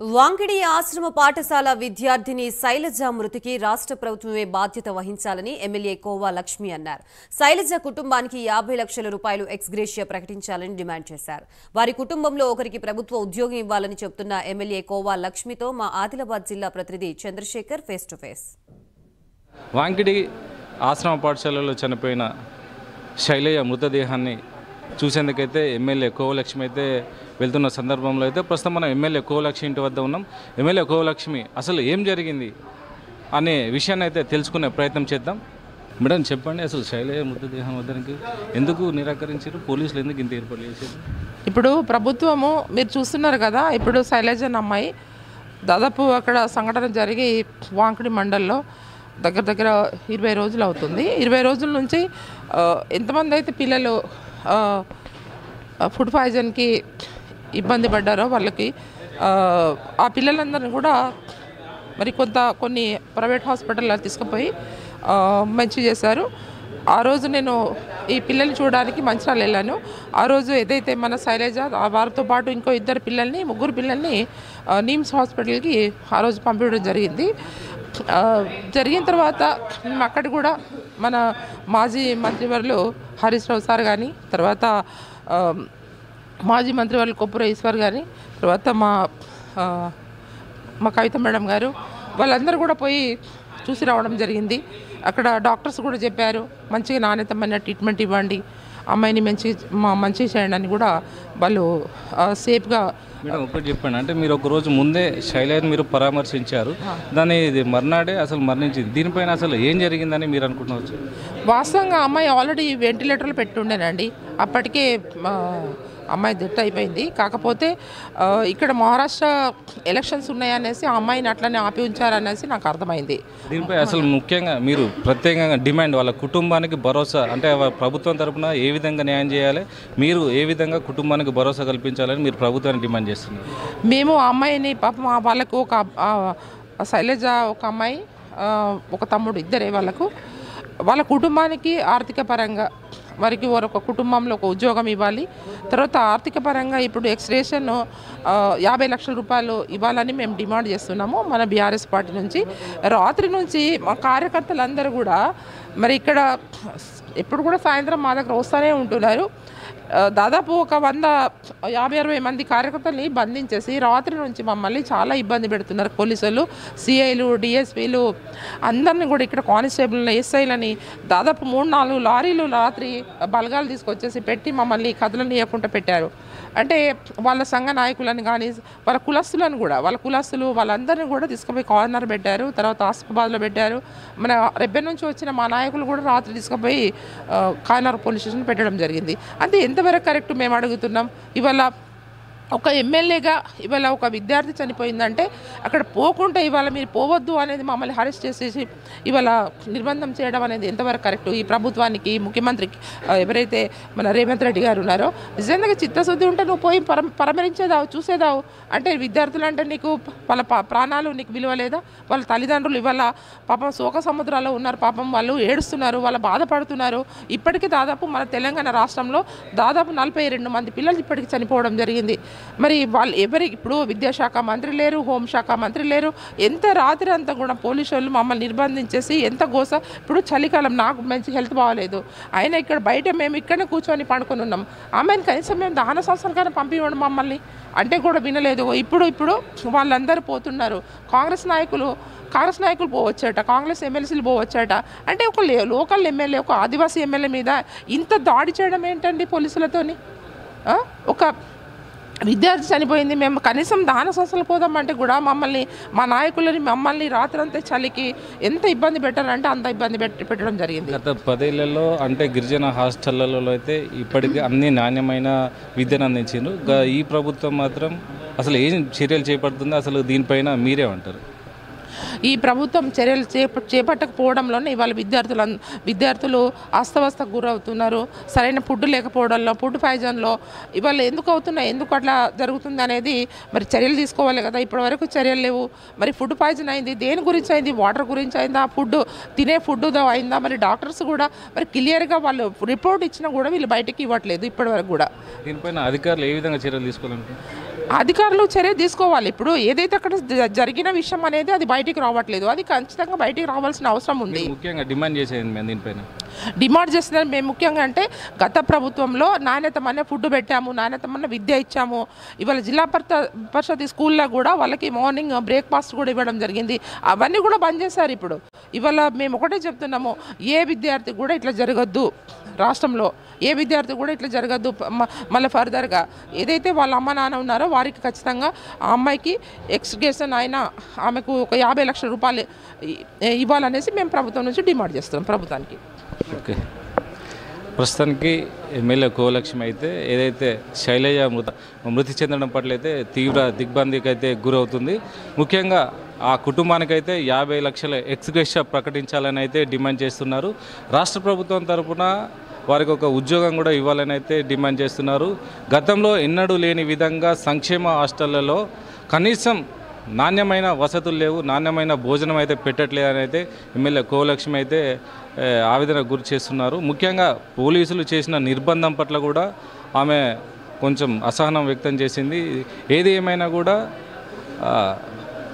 వాంకిడి ఆశ్రమ పాఠశాల విద్యార్థిని శైలజ మృతికి రాష్ట్ర ప్రభుత్వమే బాధ్యత వహించాలని ఎమ్మెల్యే కోవా లక్ష్మి అన్నారు. శైలజ కుటుంబానికి 50 లక్షల రూపాయలు ఎక్స్గ్రేషియా ప్రకటించాలని డిమాండ్ చేశారు. వారి కుటుంబంలో ఒకరికి ప్రభుత్వ ఉద్యోగం ఇవ్వాలని చెబుతున్న ఎమ్మెల్యే కోవా లక్ష్మితో మా ఆదిలాబాద్ జిల్లా ప్రతినిధి Chandrashekhar face to face. Wankidi ఆశ్రమ పాఠశాలలో చనిపోయిన శైలజ మృతదేహాన్ని చూసేందుకైతే ఎమ్మెల్యే కోవలక్ష్మి అయితే వెళ్తున్న సందర్భంలో అయితే ప్రస్తుతం మనం ఎమ్మెల్యే కోవలక్ష్మి ఇంటి వద్ద ఉన్నాం. ఎమ్మెల్యే కోవలక్ష్మి అసలు ఏం జరిగింది అనే విషయాన్ని అయితే తెలుసుకునే ప్రయత్నం చేద్దాం. మేడం చెప్పండి, అసలు శైలజ మృతదేహం వద్దనికి ఎందుకు నిరాకరించారు? పోలీసులు ఎందుకు ఇంత ఏర్పాటు చేశారు? ఇప్పుడు ప్రభుత్వము మీరు చూస్తున్నారు కదా, ఇప్పుడు శైలజ అమ్మాయి దాదాపు అక్కడ సంఘటన జరిగి వాంకిడి మండల్లో దగ్గర 20 రోజులు అవుతుంది. 20 రోజుల నుంచి ఎంతమంది అయితే పిల్లలు ఫుడ్ పాయిజన్కి ఇబ్బంది పడ్డారో వాళ్ళకి ఆ పిల్లలందరినీ కూడా మరి కొన్ని ప్రైవేట్ హాస్పిటల్లో తీసుకుపోయి మంచి చేశారు. ఆ రోజు నేను ఈ పిల్లల్ని చూడడానికి మంచిర్యాల వెళ్ళాను. ఆ రోజు ఏదైతే మన శైలజ వారితో పాటు ఇంకో ముగ్గురు పిల్లల్ని నిమ్స్ హాస్పిటల్కి ఆ రోజు పంపించడం జరిగింది. జరిగిన తర్వాత మేము అక్కడ కూడా మన మాజీ మంత్రివర్యులు హరీష్ రావు సార్ కానీ, తర్వాత మాజీ మంత్రివర్యులు కొప్పుర ఈశ్వర్ కానీ, తర్వాత మా కవిత మేడం గారు వాళ్ళందరూ కూడా పోయి చూసి రావడం జరిగింది. అక్కడ డాక్టర్స్ కూడా చెప్పారు, మంచిగా నాణ్యతమైన ట్రీట్మెంట్ ఇవ్వండి, అమ్మాయిని మంచి చేయండి అని కూడా వాళ్ళు సేఫ్గా. మేడం ఒకటి చెప్పండి, అంటే మీరు ఒక రోజు ముందే శైలజని మీరు పరామర్శించారు, దాన్ని మర్నాడే అసలు మరణించింది. దీనిపైన అసలు ఏం జరిగిందని మీరు అనుకుంటున్నారు? వాస్తవంగా అమ్మాయి ఆల్రెడీ వెంటిలేటర్లో పెట్టుండేనండి. అప్పటికే అమ్మాయి డెత్ అయిపోయింది. కాకపోతే ఇక్కడ మహారాష్ట్ర ఎలక్షన్స్ ఉన్నాయనేసి ఆ అమ్మాయిని అట్లనే ఆపి ఉంచారనేసి నాకు అర్థమైంది. దీనిపై అసలు ముఖ్యంగా మీరు ప్రత్యేకంగా డిమాండ్, వాళ్ళ కుటుంబానికి భరోసా అంటే ప్రభుత్వం తరఫున ఏ విధంగా న్యాయం చేయాలి, మీరు ఏ విధంగా కుటుంబానికి భరోసా కల్పించాలని మీరు ప్రభుత్వాన్ని డిమాండ్ చేస్తున్నారు? మేము ఆ అమ్మాయిని పాపం వాళ్ళకు ఒక శైలజ ఒక అమ్మాయి ఒక తమ్ముడు ఇద్దరే వాళ్ళ కుటుంబానికి ఆర్థిక పరంగా వారికి ఒక కుటుంబంలో ఒక ఉద్యోగం ఇవ్వాలి. తర్వాత ఆర్థిక పరంగా ఇప్పుడు ఎక్స్గ్రేషన్ 50 లక్షల రూపాయలు ఇవ్వాలని మేము డిమాండ్ చేస్తున్నాము మన బీఆర్ఎస్ పార్టీ నుంచి. రాత్రి నుంచి మా కార్యకర్తలందరూ కూడా మరి ఇక్కడ ఎప్పుడు కూడా సాయంత్రం మా దగ్గర వస్తూనే ఉంటున్నారు. దాదాపు ఒక 150-60 మంది కార్యకర్తల్ని బంధించేసి రాత్రి నుంచి మమ్మల్ని చాలా ఇబ్బంది పెడుతున్నారు. పోలీసులు, సిఐలు, డిఎస్పీలు అందరినీ కూడా ఇక్కడ కానిస్టేబుల్ని, ఎస్ఐలని దాదాపు 3-4 లారీలు రాత్రి బలగాలు తీసుకొచ్చేసి పెట్టి మమ్మల్ని కదలనీయకుండా పెట్టారు. అంటే వాళ్ళ సంఘ నాయకులను కానీ వాళ్ళ కులస్తులు వాళ్ళందరినీ కూడా తీసుకుపోయి కార్నర్ పెట్టారు. తర్వాత ఆసిఫాబాద్లో పెట్టారు. మన రెబ్బె నుంచి వచ్చిన మా నాయకులు కూడా రాత్రి తీసుకుపోయి కార్నర్ పోలీస్ స్టేషన్ పెట్టడం జరిగింది. అంటే ఎంతవరకు కరెక్ట్ మేము అడుగుతున్నాం. ఇవాళ ఒక ఎమ్మెల్యేగా ఇవాళ ఒక విద్యార్థి చనిపోయిందంటే అక్కడ పోకుండా ఇవాళ మీరు పోవద్దు అనేది మమ్మల్ని అరెస్ట్ చేసేసి ఇవాళ నిర్బంధం చేయడం అనేది ఎంతవరకు కరెక్ట్? ఈ ప్రభుత్వానికి, ముఖ్యమంత్రికి ఎవరైతే మన రేవంత్ రెడ్డి గారు ఉన్నారో నిజంగా చిత్తశుద్ధి ఉంటే నువ్వు పోయి పరామర్శించేదావు, చూసేదావు. అంటే విద్యార్థులు అంటే నీకు వాళ్ళ ప్రాణాలు నీకు విలువ లేదా? వాళ్ళ తల్లిదండ్రులు ఇవాళ పాపం శోక సముద్రాల్లో ఉన్నారు. పాపం వాళ్ళు ఏడుస్తున్నారు, వాళ్ళు బాధపడుతున్నారు. ఇప్పటికీ దాదాపు మన తెలంగాణ రాష్ట్రంలో దాదాపు 42 మంది పిల్లలు ఇప్పటికీ చనిపోవడం జరిగింది. మరి వాళ్ళు ఇప్పుడు విద్యాశాఖ మంత్రి లేరు, హోంశాఖ మంత్రి లేరు. ఎంత రాత్రి అంతా కూడా పోలీసు వాళ్ళు మమ్మల్ని నిర్బంధించేసి ఎంత గోస. ఇప్పుడు చలికాలం, నాకు మంచి హెల్త్ బాగాలేదు, అయినా ఇక్కడ బయట మేము ఇక్కడనే కూర్చొని పండుకొని ఉన్నాం. ఆమెను కనీసం మేము దహన సంస్కారం పంపివ్వండి మమ్మల్ని అంటే కూడా వినలేదు. ఇప్పుడు వాళ్ళందరూ పోతున్నారు. కాంగ్రెస్ నాయకులు పోవచ్చట, కాంగ్రెస్ ఎమ్మెల్సీలు పోవచ్చట. అంటే ఒక లోకల్ ఎమ్మెల్యే, ఒక ఆదివాసీ ఎమ్మెల్యే మీద ఇంత దాడి చేయడం ఏంటండి పోలీసులతోని? ఒక విద్యార్థి చనిపోయింది, మేము కనీసం దహన సంస్థలు పోదామంటే కూడా మా నాయకులని రాత్రంతా చలికి ఎంత ఇబ్బంది పెట్టారంటే అంత ఇబ్బంది పెట్టడం జరిగింది. గత 10 ఏళ్లలో అంటే గిరిజన హాస్టళ్లలో అయితే ఇప్పటికీ అన్ని నాణ్యమైన విద్యను అందించారు. ఈ ప్రభుత్వం మాత్రం అసలు ఏం చర్యలు చేపడుతుందో అసలు దీనిపైన మీరేమంటారు? ఈ ప్రభుత్వం చర్యలు చేపట్టకపోవడంలోనే ఇవాళ విద్యార్థులు అస్తవ్యస్తకు గురవుతున్నారు. సరైన ఫుడ్ లేకపోవడంలో, ఫుడ్ పాయిజన్లో ఇవాళ ఎందుకు అట్లా జరుగుతుంది అనేది మరి చర్యలు తీసుకోవాలి కదా. ఇప్పటివరకు చర్యలు లేవు. మరి ఫుడ్ పాయిజన్ అయింది, దేని గురించి అయింది? వాటర్ గురించి అయిందా? తినే ఫుడ్ అయిందా? మరి డాక్టర్స్ కూడా మరి క్లియర్గా వాళ్ళు రిపోర్ట్ ఇచ్చినా కూడా వీళ్ళు బయటకి ఇవ్వట్లేదు ఇప్పటివరకు కూడా. దీనిపైన అధికారులు ఏ విధంగా చర్యలు తీసుకోవాలంటే అధికారులు చర్య తీసుకోవాలి. ఇప్పుడు ఏదైతే అక్కడ జరిగిన విషయం అనేది అది బయటికి రావట్లేదు, అది ఖచ్చితంగా బయటికి రావాల్సిన అవసరం ఉంది. ముఖ్యంగా డిమాండ్ చేసేది మేము దీనిపైన డిమాండ్ చేస్తున్నారు మేము ముఖ్యంగా అంటే గత ప్రభుత్వంలో నాణ్యతమైన ఫుడ్ పెట్టాము, నాణ్యతమైన విద్య ఇచ్చాము. ఇవాళ జిల్లా పరిషత్ స్కూల్లో కూడా వాళ్ళకి మార్నింగ్ బ్రేక్ఫాస్ట్ కూడా ఇవ్వడం జరిగింది, అవన్నీ కూడా బంద్ చేశారు. ఇప్పుడు ఇవాళ మేము ఒకటే చెప్తున్నాము, ఏ విద్యార్థి కూడా ఇట్లా జరగద్దు, రాష్ట్రంలో ఏ విద్యార్థి కూడా ఇట్లా జరగద్దు. మళ్ళీ ఫర్దర్గా ఏదైతే వాళ్ళ అమ్మ నాన్న ఉన్నారో వారికి ఖచ్చితంగా ఆ అమ్మాయికి ఎక్స్గ్రేషన్ అయినా ఆమెకు ఒక 50 లక్షల రూపాయలు ఇవ్వాలనేసి మేము ప్రభుత్వం నుంచి డిమాండ్ చేస్తున్నాం ప్రభుత్వానికి. ఓకే, ప్రస్తుతానికి ఎమ్మెల్యే కోవలక్ష్మి అయితే ఏదైతే శైలజ మృతి చెందడం పట్ల అయితే తీవ్ర దిగ్బంధికి అయితే గురవుతుంది. ముఖ్యంగా ఆ కుటుంబానికైతే 50 లక్షల ఎక్స్గ్రేషియా ప్రకటించాలని అయితే డిమాండ్ చేస్తున్నారు. రాష్ట్ర ప్రభుత్వం తరఫున వారికి ఒక ఉద్యోగం కూడా ఇవ్వాలని అయితే డిమాండ్ చేస్తున్నారు. గతంలో ఎన్నడూ లేని విధంగా సంక్షేమ హాస్టళ్లలో కనీసం నాణ్యమైన వసతులు లేవు, నాణ్యమైన భోజనం అయితే పెట్టట్లేదని అయితే ఎమ్మెల్యే కోవలక్ష్మి అయితే ఆవేదన గురి చేస్తున్నారు. ముఖ్యంగా పోలీసులు చేసిన నిర్బంధం పట్ల కూడా ఆమె కొంచెం అసహనం వ్యక్తం చేసింది. ఏది ఏమైనా కూడా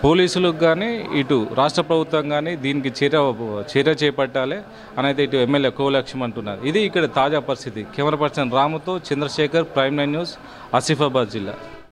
పోలీసులకు కానీ ఇటు రాష్ట్ర ప్రభుత్వం కానీ దీనికి చర్య చేపట్టాలి అని అయితే ఇటు ఎమ్మెల్యే కోవలక్ష్మి అంటున్నారు. ఇది ఇక్కడ తాజా పరిస్థితి. కెమెరా పర్సన్ రాముతో చంద్రశేఖర్, ప్రైమ్9 న్యూస్, ఆసిఫాబాద్ జిల్లా.